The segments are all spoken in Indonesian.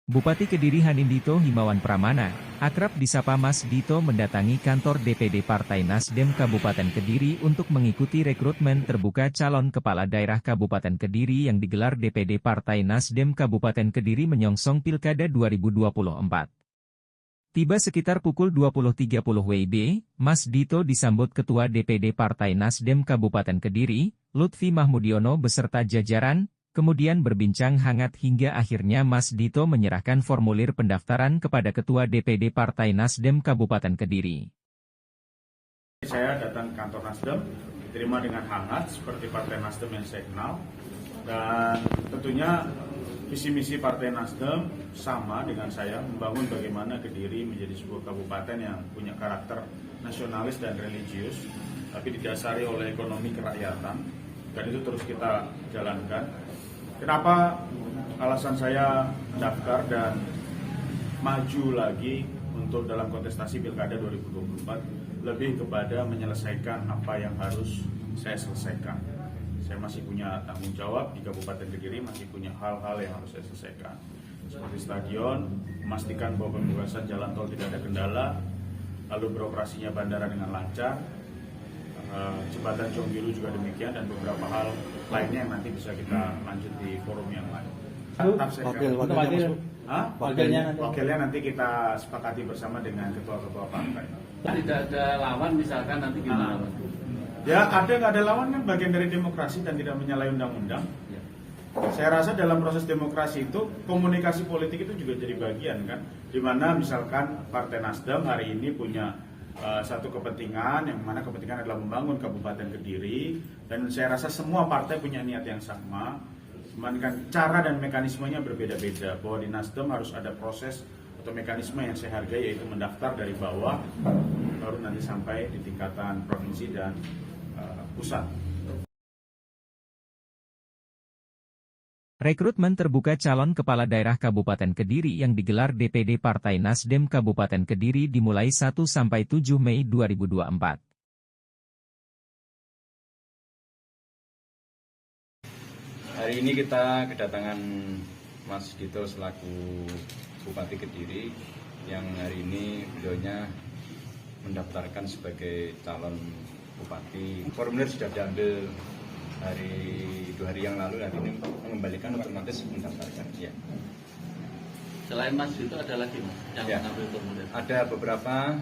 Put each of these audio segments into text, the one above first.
Bupati Kediri Hanindito Himawan Pramana, akrab disapa Mas Dito mendatangi kantor DPD Partai Nasdem Kabupaten Kediri untuk mengikuti rekrutmen terbuka calon kepala daerah Kabupaten Kediri yang digelar DPD Partai Nasdem Kabupaten Kediri menyongsong Pilkada 2024. Tiba sekitar pukul 20.30 WIB, Mas Dito disambut Ketua DPD Partai Nasdem Kabupaten Kediri, Lutfi Mahmudiono beserta jajaran, kemudian berbincang hangat hingga akhirnya Mas Dito menyerahkan formulir pendaftaran kepada Ketua DPD Partai Nasdem Kabupaten Kediri. Saya datang ke kantor Nasdem, diterima dengan hangat seperti Partai Nasdem yang saya kenal, dan tentunya visi-misi Partai Nasdem sama dengan saya, membangun bagaimana Kediri menjadi sebuah kabupaten yang punya karakter nasionalis dan religius, tapi didasari oleh ekonomi kerakyatan, dan itu terus kita jalankan. Kenapa alasan saya mendaftar dan maju lagi untuk dalam kontestasi Pilkada 2024 lebih kepada menyelesaikan apa yang harus saya selesaikan. Saya masih punya tanggung jawab di Kabupaten Kediri, masih punya hal-hal yang harus saya selesaikan. Seperti stadion, memastikan bahwa pembebasan jalan tol tidak ada kendala, lalu beroperasinya bandara dengan lancar, jembatan Jombiru juga demikian, dan beberapa hal lainnya yang nanti bisa kita lanjut di forum yang lain. Wakilnya nanti kita sepakati bersama dengan ketua-ketua partai. Tidak ada lawan misalkan nanti gimana? Ya ada nggak ada lawan kan bagian dari demokrasi dan tidak menyalahi undang-undang. Ya. Saya rasa dalam proses demokrasi itu komunikasi politik itu juga jadi bagian kan, dimana misalkan Partai Nasdem hari ini punya satu kepentingan, yang mana kepentingan adalah membangun Kabupaten Kediri, dan saya rasa semua partai punya niat yang sama, cuman kan cara dan mekanismenya berbeda-beda. Bahwa di Nasdem harus ada proses atau mekanisme yang saya hargai, yaitu mendaftar dari bawah baru nanti sampai di tingkatan provinsi dan pusat. Rekrutmen terbuka calon kepala daerah Kabupaten Kediri yang digelar DPD Partai Nasdem Kabupaten Kediri dimulai 1-7 Mei 2024. Hari ini kita kedatangan Mas Dito selaku Bupati Kediri, yang hari ini beliaunya mendaftarkan sebagai calon bupati. Formulir sudah diambil dua hari yang lalu, hari ini mengembalikan otomatis mendaftarkan. Ya. Selain Mas Dito ada lagi Mas yang mengambil formulir? Ada beberapa,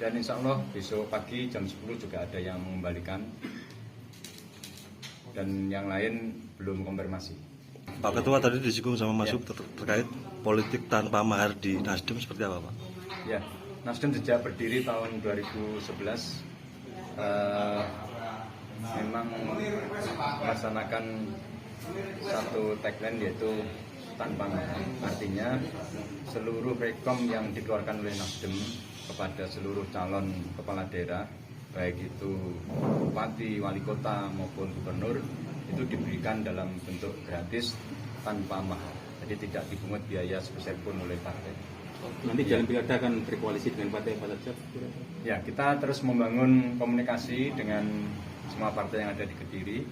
dan insya Allah besok pagi jam 10 juga ada yang mengembalikan, dan yang lain belum konfirmasi. Pak Ketua tadi disinggung sama Mas terkait politik tanpa mahar di Nasdem seperti apa Pak? Ya, Nasdem sejak berdiri tahun 2011 memang melaksanakan satu tagline, yaitu tanpa mahar. Artinya seluruh rekom yang dikeluarkan oleh Nasdem kepada seluruh calon kepala daerah, baik itu bupati, wali kota maupun gubernur, itu diberikan dalam bentuk gratis tanpa mahar. Jadi tidak dipungut biaya sebesar pun oleh partai. Nanti jalan pilkada akan berkoalisi dengan partai apa saja? Ya, kita terus membangun komunikasi dengan semua partai yang ada di Kediri,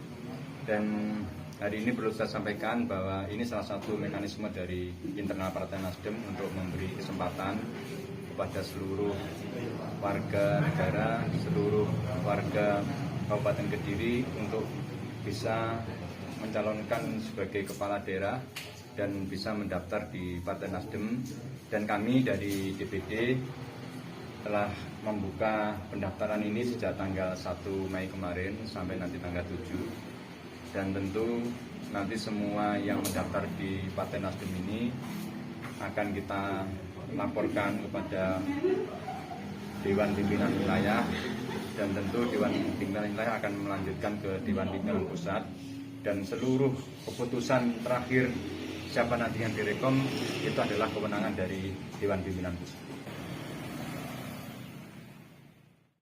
dan hari ini perlu saya sampaikan bahwa ini salah satu mekanisme dari internal Partai Nasdem untuk memberi kesempatan kepada seluruh warga negara, seluruh warga Kabupaten Kediri untuk bisa mencalonkan sebagai kepala daerah dan bisa mendaftar di Partai Nasdem. Dan kami dari DPD telah membuka pendaftaran ini sejak tanggal 1 Mei kemarin sampai nanti tanggal 7. Dan tentu nanti semua yang mendaftar di Partai Nasdem ini akan kita laporkan kepada Dewan Pimpinan Wilayah, dan tentu Dewan Pimpinan Wilayah akan melanjutkan ke Dewan Pimpinan Pusat, dan seluruh keputusan terakhir siapa nanti yang direkom itu adalah kewenangan dari Dewan Pimpinan Pusat.